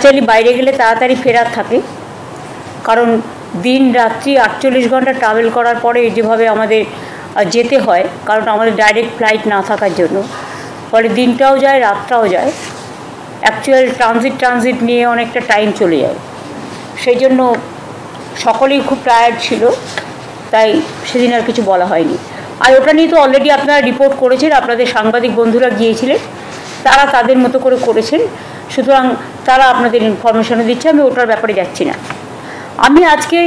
Actually বাইরে গেলে তাড়াতাড়ি ফেরার থাকে, কারণ দিন রাত্রি 48 ঘন্টা ট্রাভেল করার পরে যেভাবে আমাদের যেতে হয়, কারণ আমাদের ডাইরেক্ট ফ্লাইট না থাকার জন্য, ফলে দিনটাও যায় রাতটাও যায়, অ্যাকচুয়াল ট্রানজিট নিয়ে অনেকটা টাইম চলে যায়। সেই জন্য সকলেই খুব টায়ার্ড ছিল, তাই সেদিন আর কিছু বলা হয়নি। আর ওটা নিয়ে তো অলরেডি আপনারা রিপোর্ট করেছেন, আপনাদের সাংবাদিক বন্ধুরা গিয়েছিলেন, তারা তাদের মতো করে করেছেন, সুতরাং তারা আপনাদের ইনফরমেশনও দিচ্ছে, আমি ওটার ব্যাপারে যাচ্ছি না। আমি আজকে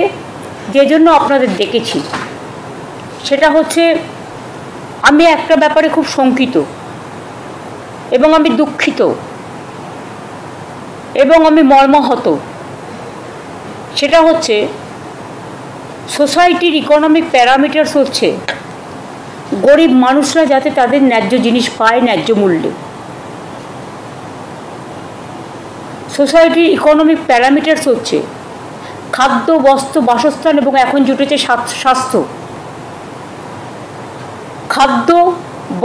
যে জন্য আপনাদের ডেকেছি সেটা হচ্ছে, আমি একটা ব্যাপারে খুব শঙ্কিত এবং আমি দুঃখিত এবং আমি মর্মাহত। সেটা হচ্ছে সোসাইটির ইকোনমিক প্যারামিটারস হচ্ছে গরিব মানুষরা যাতে তাদের ন্যায্য জিনিস পায় ন্যায্য মূল্যে। সোসাইটির ইকোনমিক প্যারামিটারস হচ্ছে খাদ্য, বস্ত্র, বাসস্থান এবং এখন জুটেছে স্বাস্থ্য। খাদ্য,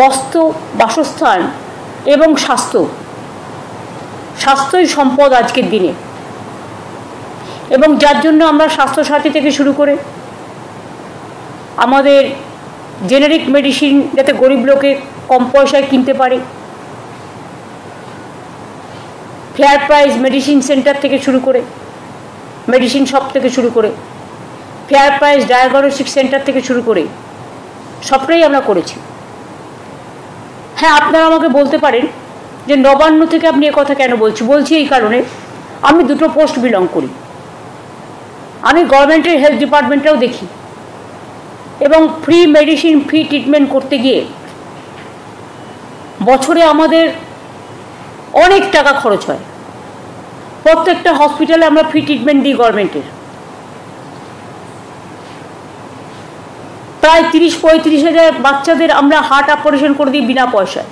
বস্ত্র, বাসস্থান এবং স্বাস্থ্যই সম্পদ আজকের দিনে, এবং যার জন্য আমরা স্বাস্থ্যসাথী থেকে শুরু করে আমাদের জেনারিক মেডিসিন যাতে গরিব লোকে কম পয়সায় কিনতে পারে, ফেয়ার প্রাইস মেডিসিন সেন্টার থেকে শুরু করে, মেডিসিন শপ থেকে শুরু করে, ফেয়ার প্রাইস ডায়াগনস্টিক সেন্টার থেকে শুরু করে সবটাই আমরা করেছি। হ্যাঁ, আপনারা আমাকে বলতে পারেন যে নবান্ন থেকে আপনি কথা কেন বলছি এই কারণে, আমি দুটো পোস্ট বিলং করি। আমি গভর্নমেন্টের হেলথ ডিপার্টমেন্টটাও দেখি, এবং ফ্রি মেডিসিন, ফ্রি ট্রিটমেন্ট করতে গিয়ে বছরে আমাদের অনেক টাকা খরচ হয়। প্রত্যেকটা হসপিটালে আমরা ফ্রি ট্রিটমেন্ট দিই গভর্নমেন্টের, প্রায় 30-35 হাজার বাচ্চাদের আমরা হার্ট অপারেশন করে দিই বিনা পয়সায়।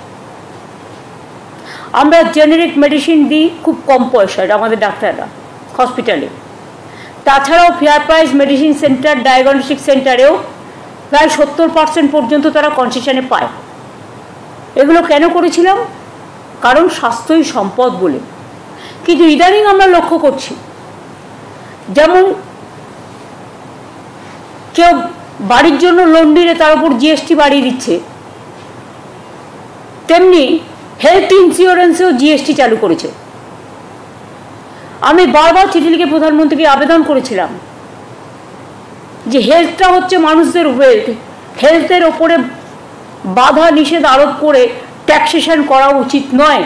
আমরা জেনারিক মেডিসিন দিই খুব কম পয়সায় আমাদের ডাক্তাররা হসপিটালে। তাছাড়াও fair price medicine centre, diagnostic সেন্টারেও প্রায় 70% পর্যন্ত তারা কনসেশনে পায়। এগুলো কেন করেছিলাম? কারণ স্বাস্থ্যই সম্পদ বলে। কিন্তু ইদানিং আমরা লক্ষ্য করছি, যেমন কেউ বাড়ির জন্য লোন নিলে তার উপর জিএসটি বাড়িয়ে দিচ্ছে, তেমনি হেলথ ইন্স্যুরেন্সেও জিএসটি চালু করেছে। আমি বারবার চিঠি লিখে প্রধানমন্ত্রীকে আবেদন করেছিলাম যে হেলথটা হচ্ছে মানুষদের ওয়েলথ, হেলথের ওপরে বাধা নিষেধ আরোপ করে ট্যাক্সেশন করা উচিত নয়।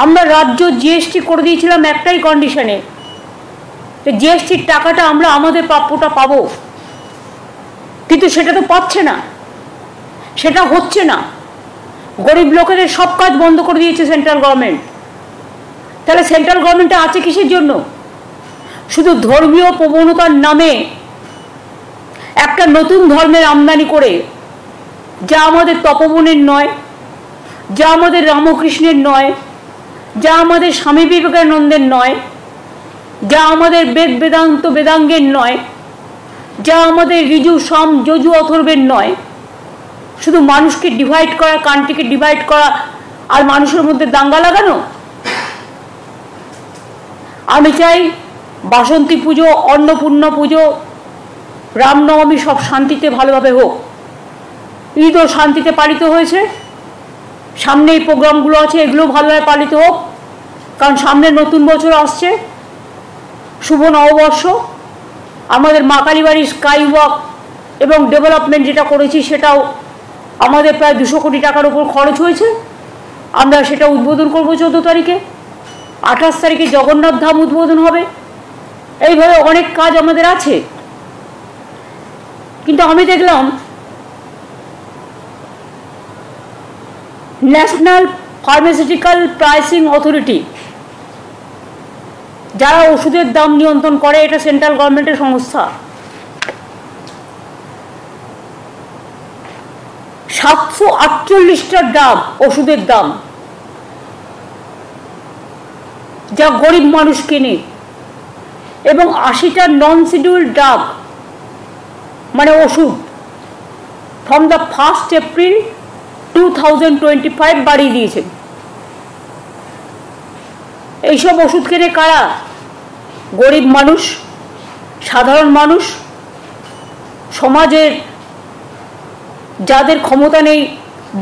আমরা রাজ্য জিএসটি করে দিয়েছিলাম একটাই কন্ডিশনে, যে জিএসটির টাকাটা আমরা আমাদের প্রাপ্যটা পাবো, কিন্তু সেটা তো পাচ্ছে না, সেটা হচ্ছে না। গরিব লোকেদের সব কাজ বন্ধ করে দিয়েছে সেন্ট্রাল গভর্নমেন্ট। তাহলে সেন্ট্রাল গভর্নমেন্টে আছে কিসের জন্য? শুধু ধর্মীয় প্রবণতার নামে একটা নতুন ধর্মের আমদানি করে, যা আমাদের তপবনের নয়, যা আমাদের রামকৃষ্ণের নয়, যা আমাদের স্বামী বিবেকানন্দের নয়, যা আমাদের বেদাঙ্গের নয়, যা আমাদের ঋজু, সাম, যজু, অথর্বের নয়। শুধু মানুষকে ডিভাইড করা, কান্ট্রিকে ডিভাইড করা আর মানুষের মধ্যে দাঙ্গা লাগানো। আমি চাই বাসন্তী পুজো, অন্নপূর্ণা পুজো, রামনবমী সব শান্তিতে ভালোভাবে হোক। ঈদও শান্তিতে পালিত হয়েছে, সামনে এই প্রোগ্রামগুলো আছে, এগুলো ভালোভাবে পালিত হোক, কারণ সামনে নতুন বছর আসছে, শুভ নববর্ষ। আমাদের মা কালীবাড়ির স্কাই ওয়াক এবং ডেভেলপমেন্ট যেটা করেছি সেটাও আমাদের প্রায় 200 কোটি টাকার উপর খরচ হয়েছে। আমরা সেটা উদ্বোধন করব 14 তারিখে, 28 তারিখে জগন্নাথ ধাম উদ্বোধন হবে। এইভাবে অনেক কাজ আমাদের আছে। কিন্তু আমি দেখলাম ন্যাশনাল ফার্মাসিউটিক্যাল প্রাইসিং অথরিটি, যারা ওষুধের দাম নিয়ন্ত্রণ করে, এটা সেন্ট্রাল গভর্নমেন্টের সংস্থা, 748টা দাম ওষুধের দাম, যা গরিব মানুষ কেনে, এবং 80টা নন শিডিউল্ড ড্রাগ মানে ওষুধ ফ্রম দ্য 1 এপ্রিল 2025 বাড়িয়ে দিয়েছেন। এইসব ওষুধ কেনে কারা? গরিব মানুষ, সাধারণ মানুষ, সমাজের যাদের ক্ষমতা নেই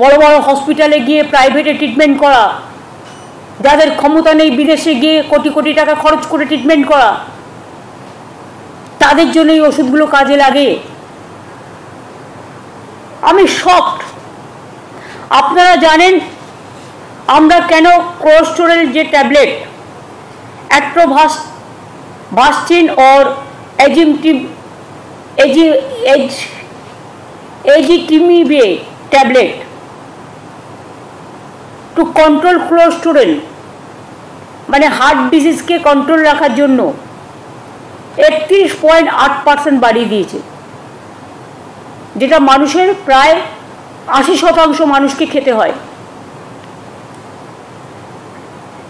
বড় বড় হসপিটালে গিয়ে প্রাইভেটে ট্রিটমেন্ট করা, যাদের ক্ষমতা নেই বিদেশে গিয়ে কোটি কোটি টাকা খরচ করে ট্রিটমেন্ট করা, তাদের জন্য এই ওষুধগুলো কাজে লাগে। আমি শকড। আপনারা জানেন আমরা কেন কোলেস্টেরল যে tablet atorvastatin or ezetimibe tablet to control cholesterol, মানে হার্ট ডিজিজকে কন্ট্রোল রাখার জন্য 31.8% বাড়িয়ে দিয়েছে, যেটা মানুষের প্রায় 80% মানুষকে খেতে হয়।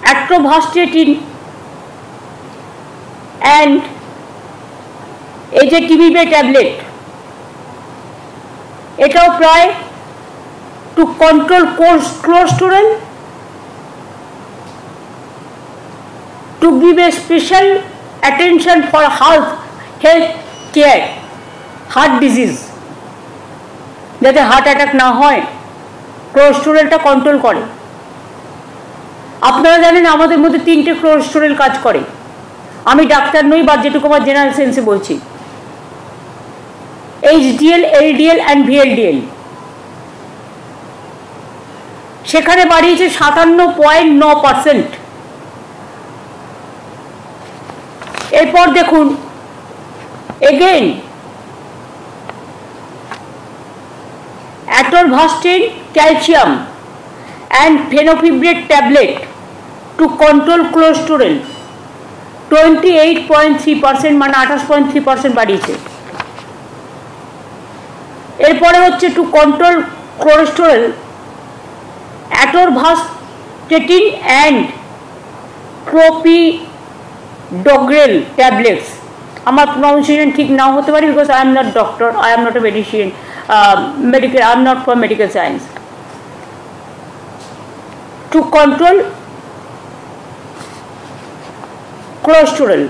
অ্যাট্রোভাস্টিন অ্যান্ড ezetimibe ট্যাবলেট এটাও প্রায় two control cholesterol, to give a special attention for health care, heart disease, যাতে হার্ট অ্যাটাক না হয়, কোলেস্টেরলটা কন্ট্রোল করে। আপনারা জানেন আমাদের মধ্যে 3টে কোলেস্টেরল কাজ করে। আমি ডাক্তার নই, বা যেটুকু আমার জেনারেল সেন্সে বলছি। HDL, LDL অ্যান্ড VLDL সেখানে বাড়িয়েছে 57.9%। এরপর দেখুন again atorvastatin calcium and fenofibrate tablet to control cholesterol 28.3%, মানে 28.3% বাড়িয়েছে। এরপরে হচ্ছে to control cholesterol atorvastatin and clopidogrel tablets. আমার প্রনাউন্সিয়েশন ঠিক নাও হতে পারে, because I am not doctor, I am not a medician, medical, I am not for medical science. To control cholesterol,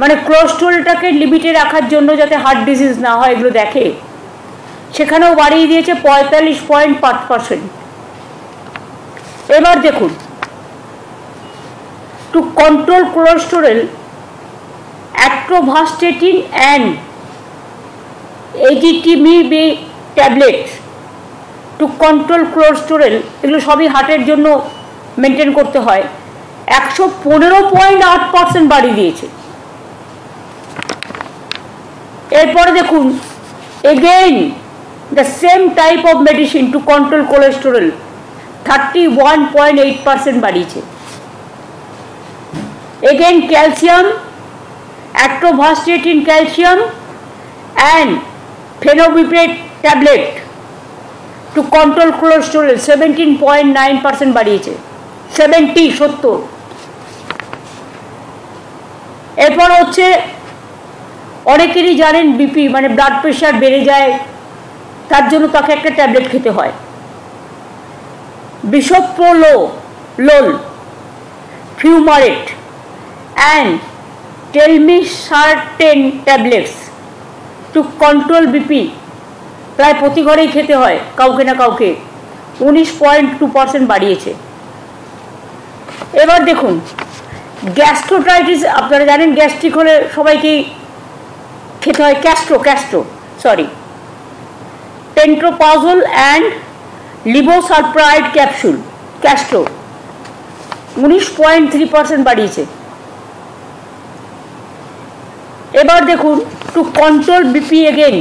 মানে কোলেস্টেরলটাকে লিমিটে রাখার জন্য যাতে হার্ট ডিজিজ না হয় এগুলো দেখে, সেখানেও বাড়িয়ে দিয়েছে 45.5%। এবার দেখুন to control cholesterol atorvastatin and ezetimibe tablet to control cholesterol, এগুলো সবই হার্টের জন্য মেনটেন করতে হয়, 115.8% বাড়িয়ে দিয়েছে। এরপরে দেখুন again the same type of medicine to control cholesterol 31.8% বাড়িয়েছে। Again calcium, atorvastatin calcium and fenofibrate tablet to control cholesterol 17.9% বাড়িয়েছে। 70। এরপর হচ্ছে অনেকেরই জানেন বিপি, মানে ব্লাড প্রেশার বেড়ে যায়, তার জন্য তাকে একটা ট্যাবলেট খেতে হয়, bisoprolol, fumarate and telmisartan tablets to control BP, প্রায় প্রতি ঘরেই খেতে হয় কাউকে না কাউকে, 19.2% বাড়িয়েছে। এবার দেখুন গ্যাস্ট্রোটাইটিস, আপনারা জানেন গ্যাস্ট্রিক হলে সবাইকেই খেতে হয় পেন্টোপ্রাজোল অ্যান্ড লিভোসালপ্রাইড ক্যাপসুল, ক্যাস্ট্রো 19.3% বাড়িয়েছে। এবার দেখুন to control BP, again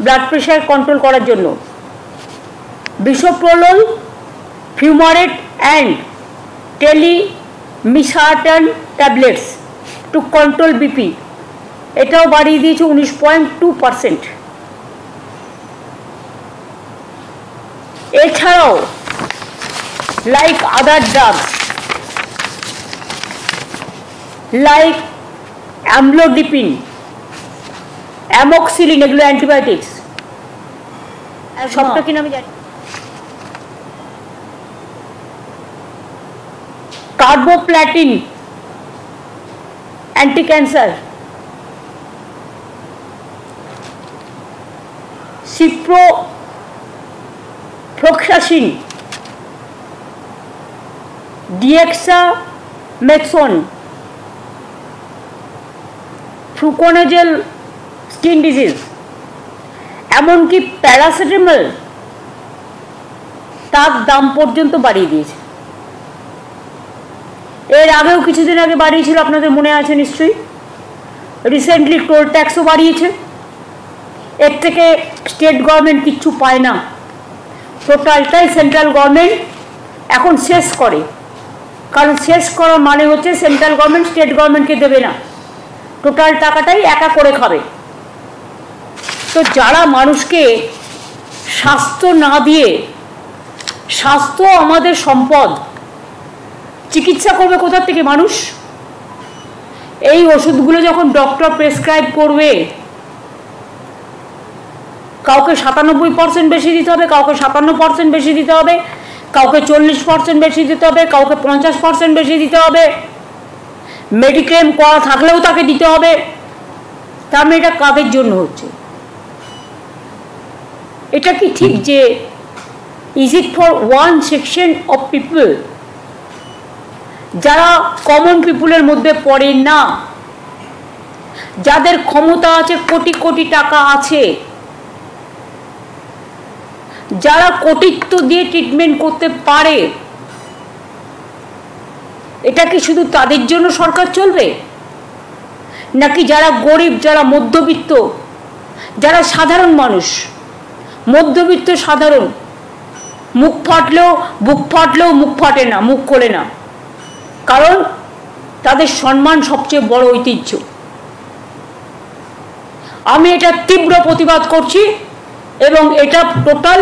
blood pressure control করার জন্য bisoprolol, fumarate and telmisartan tablets to control BP, এটাও বাড়িয়ে দিয়েছে 19.2%। এছাড়াও like other drugs like amlodipine, amoxicillin, এগুলো অ্যান্টিবায়োটিক্স, সবটা কিনা আমি জানি। Carboplatin anti cancer, ciprofloxacin, dexamethasone, fluconazole skin disease, এমনকি প্যারাসিটামল তার দাম পর্যন্ত বাড়িয়ে দিয়েছে। এর আগেও কিছুদিন আগে বাড়িয়েছিল, আপনাদের মনে আছে নিশ্চয়ই। রিসেন্টলি টোল ট্যাক্সও বাড়িয়েছে। এর থেকে স্টেট গভর্নমেন্ট কিচ্ছু পায় না, টোটালটাই সেন্ট্রাল গভর্নমেন্ট এখন শেষ করে। কারণ শেষ করার মানে হচ্ছে সেন্ট্রাল গভর্নমেন্ট স্টেট গভর্নমেন্টকে দেবে না, টোটাল টাকাটাই একা করে খাবে। তো যারা মানুষকে স্বাস্থ্য না দিয়ে, স্বাস্থ্য আমাদের সম্পদ, চিকিৎসা করবে কোথা থেকে মানুষ? এই ওষুধগুলো যখন ডক্টর প্রেসক্রাইব করবে, কাউকে 97% বেশি দিতে হবে, কাউকে 57% বেশি দিতে হবে, কাউকে 40% বেশি দিতে হবে, কাউকে 50% বেশি দিতে হবে, মেডিক্লেম করা থাকলেও তাকে দিতে হবে। তার মানে এটা কাদের জন্য হচ্ছে? এটা কি ঠিক যে is it for one section of people, যারা কমন পিপুলের মধ্যে পড়ে না, যাদের ক্ষমতা আছে, কোটি কোটি টাকা আছে, যারা কোটিত্ব দিয়ে ট্রিটমেন্ট করতে পারে, এটা কি শুধু তাদের জন্য সরকার চলবে? নাকি যারা গরিব, যারা মধ্যবিত্ত, যারা সাধারণ মানুষ, মধ্যবিত্ত সাধারণ, মুখ ফাটলেও মুখ ফাটে না, মুখ খোলে না, কারণ তাদের সম্মান সবচেয়ে বড় ঐতিহ্য। আমি এটা তীব্র প্রতিবাদ করছি এবং এটা টোটাল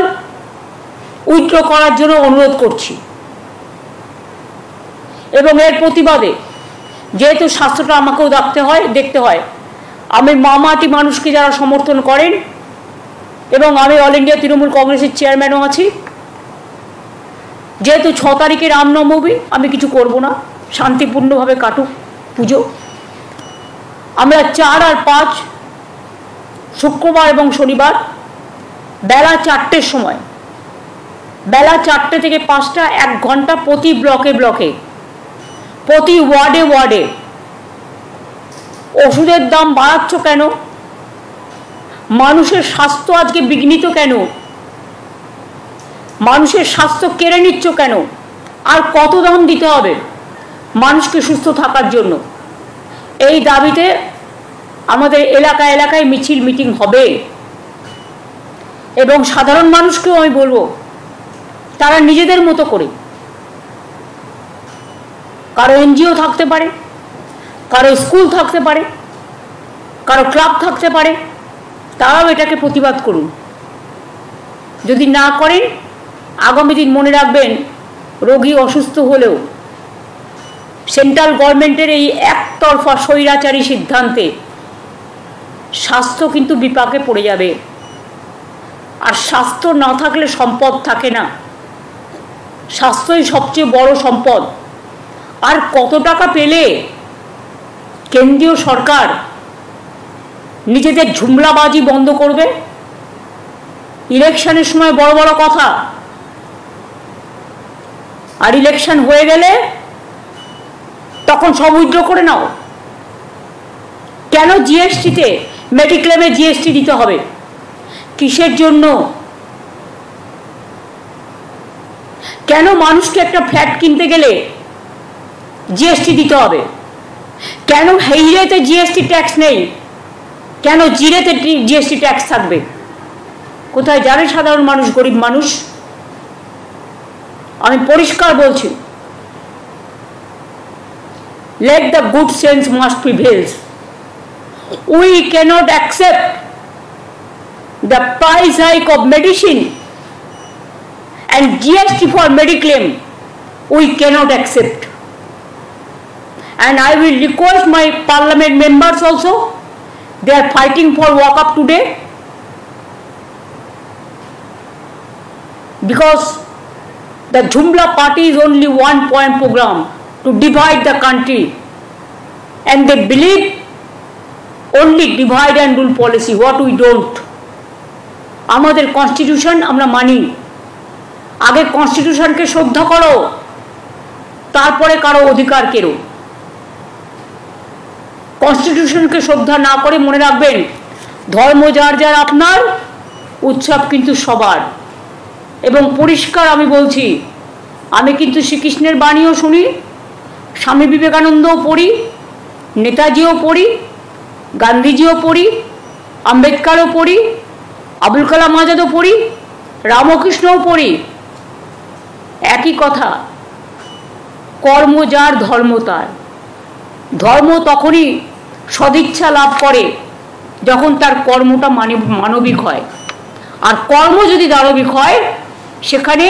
উইথড্র করার জন্য অনুরোধ করছি। এবং এর প্রতিবাদে, যেহেতু স্বাস্থ্যটা আমাকেও দেখতে হয়, আমি মামাটি মানুষকে যারা সমর্থন করেন, এবং আমি অল ইন্ডিয়া তৃণমূল কংগ্রেসের চেয়ারম্যানও আছি, যেহেতু 6 তারিখে রামনবমী, আমি কিছু করব না, শান্তিপূর্ণভাবে কাটুক পুজো। আমরা 4 আর 5 শুক্রবার এবং শনিবার বেলা 4টের সময়, বেলা 4টে থেকে 5টা, 1 ঘন্টা প্রতি ব্লকে ব্লকে, প্রতি ওয়ার্ডে ওয়ার্ডে। ওষুধের দাম বাড়াচ্ছ কেন? মানুষের স্বাস্থ্য আজকে বিঘ্নিত কেন? মানুষের স্বাস্থ্য কেড়ে নিচ্ছ কেন? আর কত দাম দিতে হবে মানুষকে সুস্থ থাকার জন্য? এই দাবিতে আমাদের এলাকায় এলাকায় মিছিল মিটিং হবে। এবং সাধারণ মানুষকেও আমি বলবো, তারা নিজেদের মতো করে, কারো এনজিও থাকতে পারে, কারো স্কুল থাকতে পারে, কারো ক্লাব থাকতে পারে, তারাও এটাকে প্রতিবাদ করুন। যদি না করেন, আগামী দিন মনে রাখবেন, রোগী অসুস্থ হলেও সেন্ট্রাল গভর্নমেন্টের এই একতরফা স্বৈরাচারী সিদ্ধান্তে স্বাস্থ্য কিন্তু বিপাকে পড়ে যাবে। আর স্বাস্থ্য না থাকলে সম্পদ থাকে না, স্বাস্থ্যই সবচেয়ে বড় সম্পদ। আর কত টাকা পেলে কেন্দ্রীয় সরকার নিজেদের ঝুমলাবাজি বন্ধ করবে? ইলেকশনের সময় বড় বড় কথা, আর ইলেকশন হয়ে গেলে তখন সব উইথড্র করে নাও। কেন জিএসটিতে, মেডিক্লেমে জিএসটি দিতে হবে? কিসের জন্য? কেন মানুষকে একটা ফ্ল্যাট কিনতে গেলে জিএসটি দিতে হবে? কেন হেইরেতে জিএসটি ট্যাক্স নেই? কেন জিরেতে জিএসটি ট্যাক্স থাকবে? কোথায় জানে সাধারণ মানুষ, গরিব মানুষ? আমি পরিষ্কার বলছি, let the good sense must prevail. We cannot accept the price hike of medicine and GST for mediclaim. We cannot accept. And I will request my parliament members also, they are fighting for walk up today, because the Jumla party is only 1 point program. to divide the country, and they believe only divide and rule policy, what we don't. আমাদের constitution আমরা মানি, আগে কনস্টিটিউশনকে শ্রদ্ধা করো, তারপরে কারো অধিকার কেড়ো। কনস্টিটিউশনকে শ্রদ্ধা না করে মনে রাখবেন, ধর্ম যার যার আপনার, উৎসব কিন্তু সবার। এবং পরিষ্কার আমি বলছি, আমি কিন্তু শ্রীকৃষ্ণের বাণীও শুনি, স্বামী বিবেকানন্দও পড়ি, নেতাজিও পড়ি, গান্ধীজিও পড়ি, আম্বেদকরও পড়ি, আবুল কালাম আজাদও পড়ি, রামকৃষ্ণও পড়ি। একই কথা, কর্ম যার ধর্ম তার। ধর্ম তখনই সদিচ্ছা লাভ করে যখন তার কর্মটা মানবিক হয়, আর কর্ম যদি দানবিক হয় সেখানে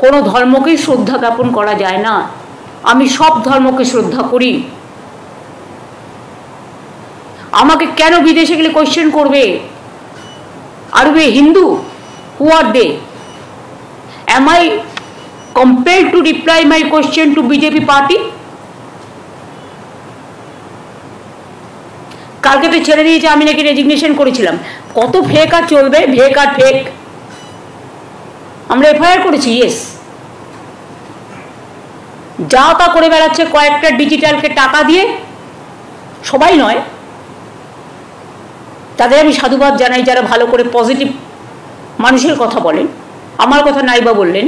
কোনো ধর্মকেই শ্রদ্ধা জ্ঞাপন করা যায় না। আমি সব ধর্মকে শ্রদ্ধা করি। আমাকে কেন বিদেশে গেলে কোয়েশ্চেন করবে, are you a Hindu? Who are they? Am I compelled to reply my question to BJP party? কালকে তো ছেড়ে দিয়েছে, আমি নাকি রেজিগনেশন করেছিলাম। কত ফেক আর চলবে, ফেক আর ফেক। আমরা এফআইআর করেছি, ইয়েস। যা তা করে বেড়াচ্ছে কয়েকটা ডিজিটালকে টাকা দিয়ে, সবাই নয়, তাদের আমি সাধুবাদ জানাই যারা ভালো করে পজিটিভ মানুষের কথা বলেন। আমার কথা নাইবা বললেন,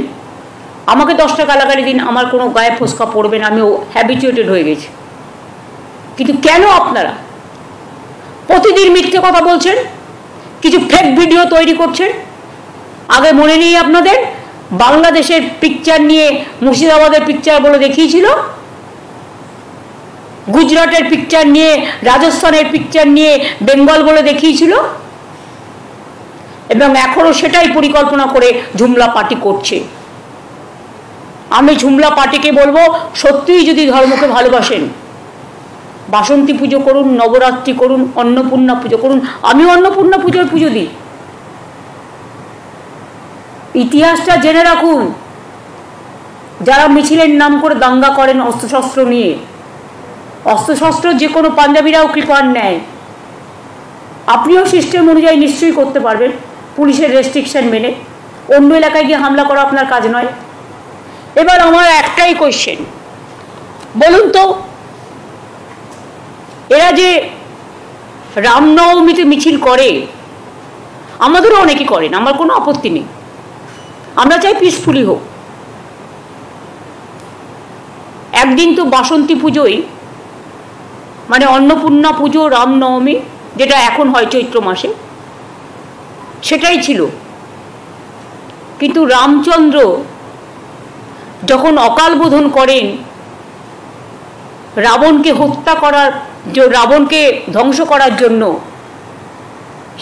আমাকে 10টা গালাগালি দিন, আমার কোনো গায়ে ফোসকা পড়বে না, আমি হ্যাবিচুয়েটেড হয়ে গেছি। কিন্তু কেন আপনারা প্রতিদিন মিথ্যে কথা বলছেন, কিছু ফেক ভিডিও তৈরি করছেন? আগে মনে নেই আপনাদের, বাংলাদেশের পিকচার নিয়ে মুর্শিদাবাদের পিকচার বলে দেখিয়েছিল, গুজরাটের পিকচার নিয়ে, রাজস্থানের পিকচার নিয়ে বেঙ্গল বলে দেখিয়েছিল, এবং এখনো সেটাই পরিকল্পনা করে ঝুমলা পার্টি করছে। আমি ঝুমলা পার্টিকে বলবো, সত্যিই যদি ধর্মকে ভালোবাসেন, বাসন্তী পুজো করুন, নবরাত্রি করুন, অন্নপূর্ণা পুজো করুন। আমি অন্নপূর্ণা পুজোর পুজো দিই। ইতিহাসটা জেনে রাখুন। যারা মিছিলের নাম করে দাঙ্গা করেন অস্ত্রশস্ত্র নিয়ে, অস্ত্রশস্ত্র যে কোনো পাঞ্জাবিরাও কৃপার নেয়। আপনিও সিস্টেম অনুযায়ী নিশ্চয়ই করতে পারবেন, পুলিশের রেস্ট্রিকশন মেনে। অন্য এলাকায় গিয়ে হামলা করা আপনার কাজ নয়। এবার আমার একটাই কোয়েশ্চেন, বলুন তো, এরা যে রামনবমীতে মিছিল করে, আমাদেরও অনেকে করেন, আমার কোনো আপত্তি নেই, আমরা চাই পিসফুলি হোক। একদিন তো বাসন্তী পুজোই, মানে অন্নপূর্ণা পুজো, রামনবমী যেটা এখন হয় চৈত্র মাসে, সেটাই ছিল। কিন্তু রামচন্দ্র যখন অকাল বোধন করেন, রাবণকে হত্যা করার, রাবণকে ধ্বংস করার জন্য,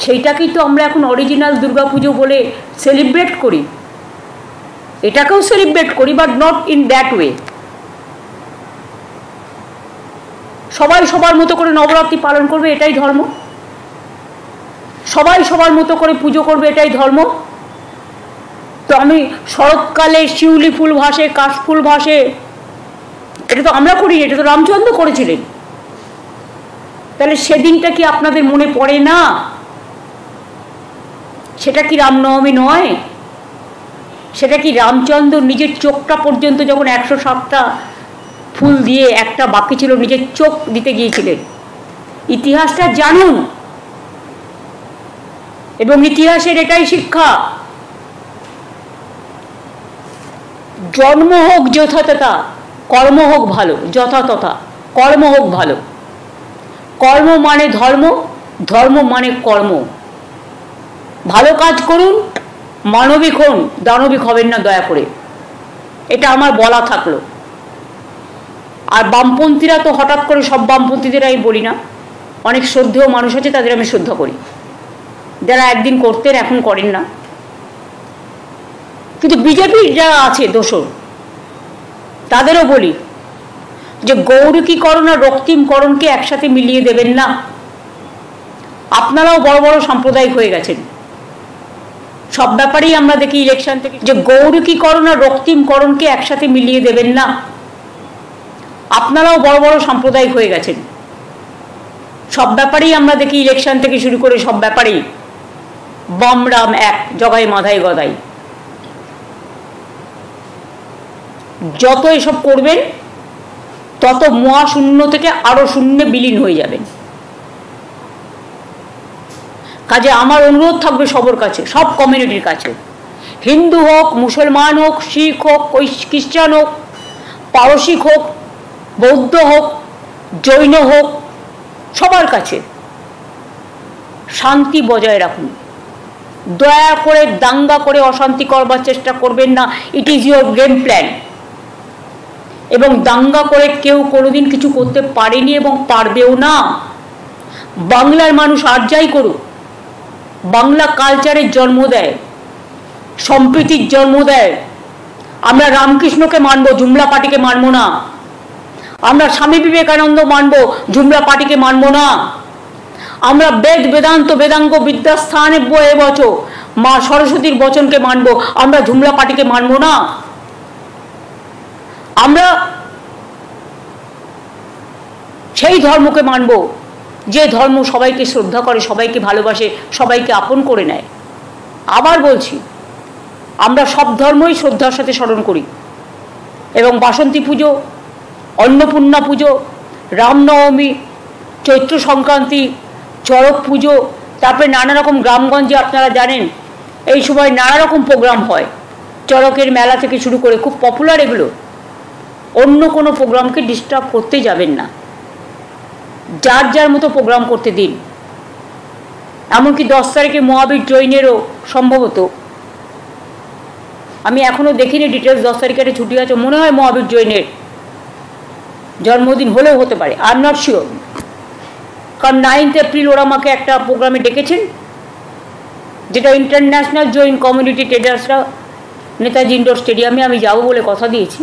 সেইটাকেই তো আমরা এখন অরিজিনাল দুর্গাপুজো বলে সেলিব্রেট করি। এটাকেও সেলিব্রেট করি, but not in that way. সবাই সবার মতো করে নবরাত্রি পালন করবে, এটাই ধর্ম। সবাই সবার মতো করে পুজো করবে, এটাই ধর্ম। তো আমি শরৎকালে শিউলি ফুল ভাসে, কাশফুল ভাসে, এটা তো আমরা করি, এটা তো রামচন্দ্র করেছিলেন। তাহলে সেদিনটা কি আপনাদের মনে পড়ে না? সেটা কি রামনবমী নয়? সেটা কি রামচন্দ্র নিজের চোখটা পর্যন্ত যখন 107টা ফুল দিয়ে একটা বাকি ছিল, নিজের চোখ দিতে গিয়েছিলেন? ইতিহাসটা জানুন, এবং ইতিহাসের এটাই শিক্ষা, জন্ম হোক যথাতথা, কর্ম হোক ভালো। যথাতথা কর্ম হোক ভালো। কর্ম মানে ধর্ম, ধর্ম মানে কর্ম। ভালো কাজ করুন, মানবিক হন, দানবিক হবেন না দয়া করে, এটা আমার বলা থাকলো। আর বামপন্থীরা তো হঠাৎ করে সব বামপন্থীদের আমি বলি না, অনেক শ্রদ্ধেয় মানুষ আছে, তাদের আমি শ্রদ্ধা করি, যারা একদিন করতেন এখন করেন না। কিন্তু বিজেপির যারা আছে দোসর, তাদেরও বলি যে গৌরীকরণ আর রক্তিমকরণকে একসাথে মিলিয়ে দেবেন না। আপনারাও বড় বড় সাম্প্রদায়িক হয়ে গেছেন, সব ব্যাপারেই আমরা দেখি ইলেকশন থেকে যে গৌরীকরণ আর রক্তিমকরণকে একসাথে মিলিয়ে দেবেন না। আপনারাও বড় বড় সাম্প্রদায়িক হয়ে গেছেন। সব ব্যাপারেই আমরা দেখি ইলেকশন থেকে শুরু করে সব ব্যাপারেই বাম রাম এক, জগাই মাধাই গদাই। যত এসব করবেন তত মহাশূন্য থেকে আরো শূন্যে বিলীন হয়ে যাবেন। কাজে আমার অনুরোধ থাকবে সবার কাছে, সব কমিউনিটির কাছে, হিন্দু হোক, মুসলমান হোক, শিখ হোক, খ্রিস্টান হোক, পারসিক হোক, বৌদ্ধ হোক, জৈন হোক, সবার কাছে শান্তি বজায় রাখুন। দয়া করে দাঙ্গা করে অশান্তি করবার চেষ্টা করবেন না। It is your game plan. এবং দাঙ্গা করে কেউ কোনোদিন কিছু করতে পারেনি এবং পারবেও না। বাংলার মানুষ আর যাই করুক, বাংলা কালচারের জন্ম দেয়, সম্প্রীতির জন্ম দেয়। আমরা রামকৃষ্ণকে মানব, জুমলা পার্টিকে মানব না। আমরা স্বামী বিবেকানন্দ মানব, জুমলা পার্টিকে মানব না। আমরা বেদ বেদান্ত বেদাঙ্গ বিদ্যাস্থানে বয়ে বচ মা সরস্বতীর বচনকে মানব, আমরা জুমলা পার্টিকে মানব না। আমরা সেই ধর্মকে মানব যে ধর্ম সবাইকে শ্রদ্ধা করে, সবাইকে ভালোবাসে, সবাইকে আপন করে নেয়। আবার বলছি, আমরা সব ধর্মই শ্রদ্ধার সাথে স্মরণ করি এবং বাসন্তী পুজো, অন্নপূর্ণা পুজো, রামনবমী, চৈত্র সংক্রান্তি, চড়ক পুজো, তারপরে নানা রকম গ্রামগঞ্জে আপনারা জানেন এই সময় নানা রকম প্রোগ্রাম হয়। চড়কের মেলা থেকে শুরু করে খুব পপুলার এগুলো। অন্য কোনো প্রোগ্রামকে ডিস্টার্ব করতে যাবেন না, যার যার মতো প্রোগ্রাম করতে দিন। এমনকি 10 তারিখে মহাবীর জৈনেরও সম্ভবত, আমি এখনো দেখিনি ডিটেলস, 10 তারিখে একটা ছুটি আছে, মনে হয় মহাবীর জৈনের জন্মদিন হলেও হতে পারে, আই এম নট শিওর। কারণ 9 এপ্রিল ওরা আমাকে একটা প্রোগ্রামে ডেকেছেন, যেটা ইন্টারন্যাশনাল জৈন কমিউনিটি ট্রেডার্সরা নেতাজি ইন্ডোর স্টেডিয়ামে আমি যাবো বলে কথা দিয়েছি।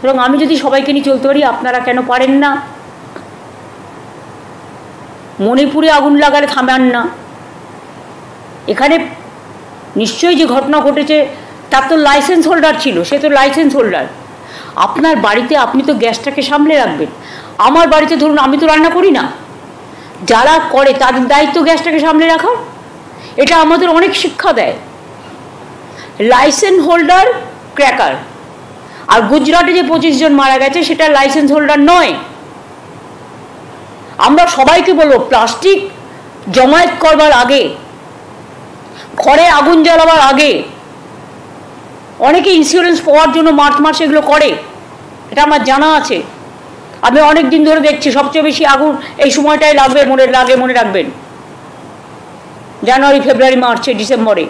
এবং আমি যদি সবাইকে নিয়ে চলতে পারি, আপনারা কেন পারেন না? মণিপুরে আগুন লাগালে থামান না। এখানে নিশ্চয়ই যে ঘটনা ঘটেছে তার তো লাইসেন্স হোল্ডার ছিল, সে তো লাইসেন্স হোল্ডার। আপনার বাড়িতে আপনি তো গ্যাসটাকে সামলে রাখবেন। আমার বাড়িতে ধরুন আমি তো রান্না করি না, যারা করে তাদের দায়িত্ব গ্যাসটাকে সামলে রাখা। এটা আমাদের অনেক শিক্ষা দেয়। Licence holder cracker. আর গুজরাটে যে 25 জন মারা গেছে সেটা লাইসেন্স হোল্ডার নয়। আমরা সবাইকে বলবো, প্লাস্টিক জমায়েত করবার আগে, ঘরে আগুন জ্বালাবার আগে, অনেকে ইন্স্যুরেন্স পাওয়ার জন্য মার্চ মাসে এগুলো করে, এটা আমার জানা আছে। আমি অনেক দিন ধরে দেখছি সবচেয়ে বেশি আগুন এই সময়টাই লাগবে, মনে রাখবেন, জানুয়ারি, ফেব্রুয়ারি, মার্চে, ডিসেম্বরে।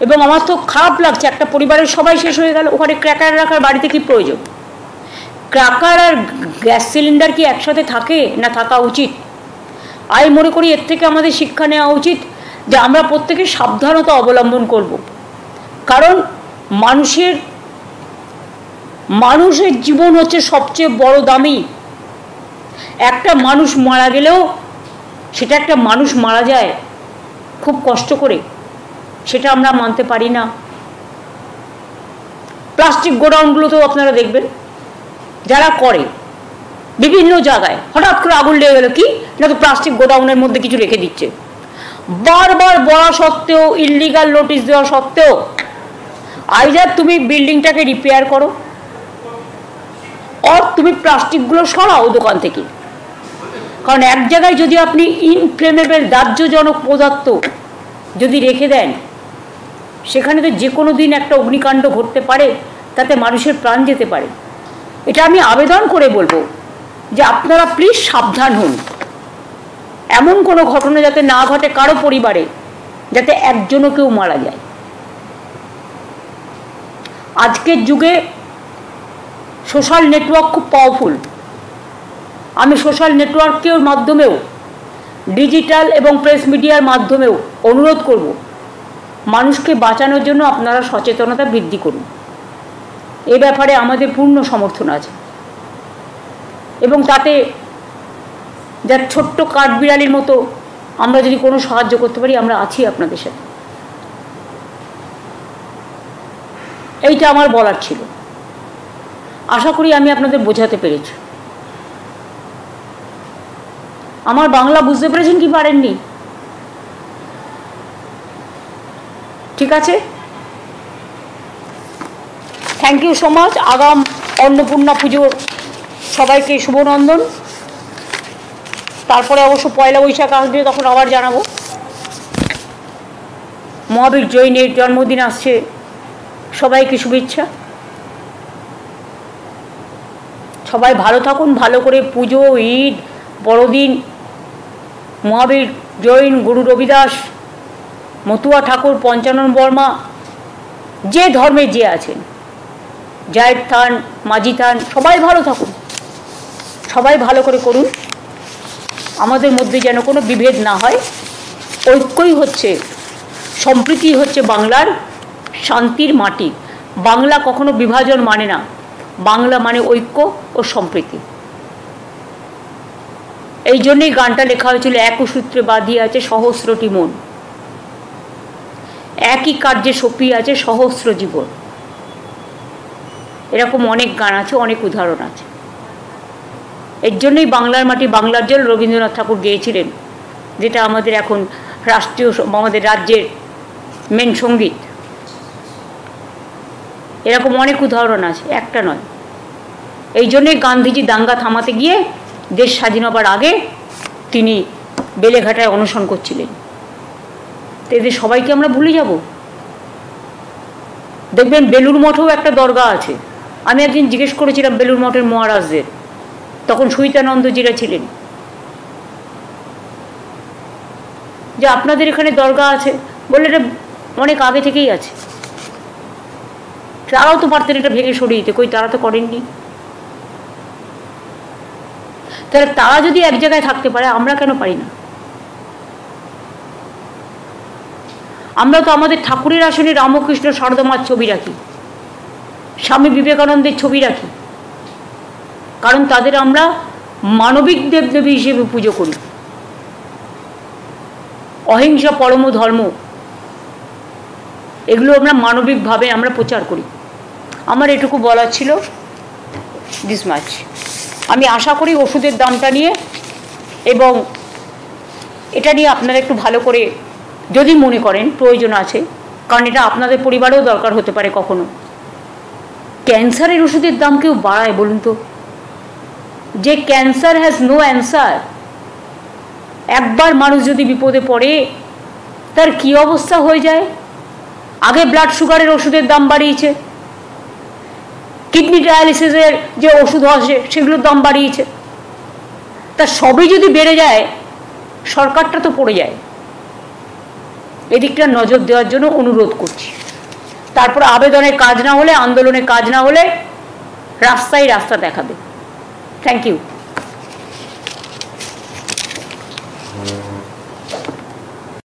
এবং আমার তো খারাপ লাগছে, একটা পরিবারের সবাই শেষ হয়ে গেল, ওখানে ক্র্যাকার রাখার বাড়িতে কি প্রয়োজন? ক্র্যাকার আর গ্যাস সিলিন্ডার কি একসাথে থাকে না থাকা উচিত? আমি মনে করি এর থেকে আমাদের শিক্ষা নেওয়া উচিত যে আমরা প্রত্যেকে সাবধানতা অবলম্বন করব। কারণ মানুষের জীবন হচ্ছে সবচেয়ে বড় দামি। একটা মানুষ মারা গেলেও সেটা একটা মানুষ মারা যায় খুব কষ্ট করে, সেটা আমরা মানতে পারি না। প্লাস্টিক গোডাউনগুলোতেও আপনারা দেখবেন যারা করে বিভিন্ন জায়গায় হঠাৎ করে আগুন লেগে গেল, কি না তো প্লাস্টিক গোডাউনের মধ্যে কিছু রেখে দিচ্ছে। বারবার বলা সত্ত্বেও, ইললিগাল নোটিশ দেওয়া সত্ত্বেও, আইদার তুমি বিল্ডিংটাকে রিপেয়ার করো আর তুমি প্লাস্টিকগুলো সরাও দোকান থেকে। কারণ এক জায়গায় যদি আপনি ইনফ্লেমেবল দাহ্যজনক পদার্থ যদি রেখে দেন, সেখানে তো যে কোনো দিন একটা অগ্নিকাণ্ড ঘটতে পারে, তাতে মানুষের প্রাণ যেতে পারে। এটা আমি আবেদন করে বলবো যে আপনারা প্লিজ সাবধান হন, এমন কোনো ঘটনা যাতে না ঘটে কারো পরিবারে, যাতে একজনও কেউ মারা যায়। আজকের যুগে সোশ্যাল নেটওয়ার্ক খুব পাওয়ারফুল। আমি সোশ্যাল নেটওয়ার্কের মাধ্যমেও, ডিজিটাল এবং প্রেস মিডিয়ার মাধ্যমেও অনুরোধ করব, মানুষকে বাঁচানোর জন্য আপনারা সচেতনতা বৃদ্ধি করুন। এ ব্যাপারে আমাদের পূর্ণ সমর্থন আছে। এবং তাতে যার ছোট্ট কাঠবিড়ালির মতো আমরা যদি কোনো সাহায্য করতে পারি আমরা আছি আপনাদের সাথে। এইটা আমার বলার ছিল। আশা করি আমি আপনাদের বোঝাতে পেরেছি। আমার বাংলা বুঝতে পেরেছেন কি পারেননি? ঠিক আছে, থ্যাংক ইউ সো মাচ। আগাম অন্নপূর্ণা পুজোর সবাইকে শুভনন্দন। তারপরে অবশ্য পয়লা বৈশাখ আসবে, তখন আবার জানাবো। মহাবীর জৈনের জন্মদিন আসছে, সবাইকে শুভেচ্ছা। সবাই ভালো থাকুন, ভালো করে পুজো, ঈদ, বড়দিন, মহাবীর জৈন, গুরু রবিদাস, মতুয়া ঠাকুর, পঞ্চানন বর্মা, যে ধর্মে যে আছেন, জায়ের থান, মাঝি থান, সবাই ভালো থাকুন, সবাই ভালো করে করুন। আমাদের মধ্যে যেন কোনো বিভেদ না হয়। ঐক্যই হচ্ছে, সম্প্রীতি হচ্ছে বাংলার শান্তির মাটি। বাংলা কখনো বিভাজন মানে না, বাংলা মানে ঐক্য ও সম্প্রীতি। এই জন্যই গানটা লেখা হয়েছিল, এক সূত্রে বাঁধিয়া আছে সহস্রটি মন, একই কার্যে সপিয়ে আছে সহস্র জীবন। এরকম অনেক গান আছে, অনেক উদাহরণ আছে। এর জন্যই বাংলার মাটি বাংলার জল রবীন্দ্রনাথ ঠাকুর গেয়েছিলেন, যেটা আমাদের এখন রাষ্ট্রীয়, আমাদের রাজ্যের মেন সঙ্গীত। এরকম অনেক উদাহরণ আছে, একটা নয়। এই জন্যই গান্ধীজি দাঙ্গা থামাতে গিয়ে দেশ স্বাধীন হবার আগে তিনি বেলেঘাটায় অনশন করছিলেন। তো এদের সবাইকে আমরা ভুলে যাব? দেখবেন বেলুর মঠেও একটা দরগা আছে। আমি একদিন জিজ্ঞেস করেছিলাম বেলুর মঠের মহারাজদের, তখন সহিতানন্দজিরা ছিলেন, যে আপনাদের এখানে দরগা আছে? বললে এটা অনেক আগে থেকেই আছে। তারাও তো পারতেন এটা ভেঙে সরিয়ে দিতে, কই তারা তো করেননি। তাহলে তারা যদি এক জায়গায় থাকতে পারে, আমরা কেন পারি না? আমরা তো আমাদের ঠাকুরের আসনে রামকৃষ্ণ সারদামার ছবি রাখি, স্বামী বিবেকানন্দের ছবি রাখি, কারণ তাদের আমরা মানবিক দেবদেবী হিসেবে পুজো করি। অহিংসা পরম ধর্ম, এগুলো আমরা মানবিকভাবে আমরা প্রচার করি। আমার এটুকু বলার ছিল, দিস মাচ। আমি আশা করি ওষুধের দামটা নিয়ে এবং এটা নিয়ে আপনারা একটু ভালো করে যদি মনে করেন প্রয়োজন আছে, কারণ এটা আপনাদের পরিবারেও দরকার হতে পারে কখনো। ক্যান্সারের ওষুধের দাম কেউ বাড়ায় বলুন তো? যে ক্যান্সার হ্যাজ নো অ্যান্সার। একবার মানুষ যদি বিপদে পড়ে তার কি অবস্থা হয়ে যায়। আগে ব্লাড সুগারের ওষুধের দাম বাড়িয়েছে, কিডনি ডায়ালিসিসের যে ওষুধ আসে সেগুলোর দাম বাড়িয়েছে। তা সবই যদি বেড়ে যায়, সরকারটা তো পড়ে যায়। এদিকটা নজর দেওয়ার জন্য অনুরোধ করছি। তারপর আবেদনের কাজ না হলে, আন্দোলনের কাজ না হলে রাস্তায় রাস্তা দেখাবে। Thank you.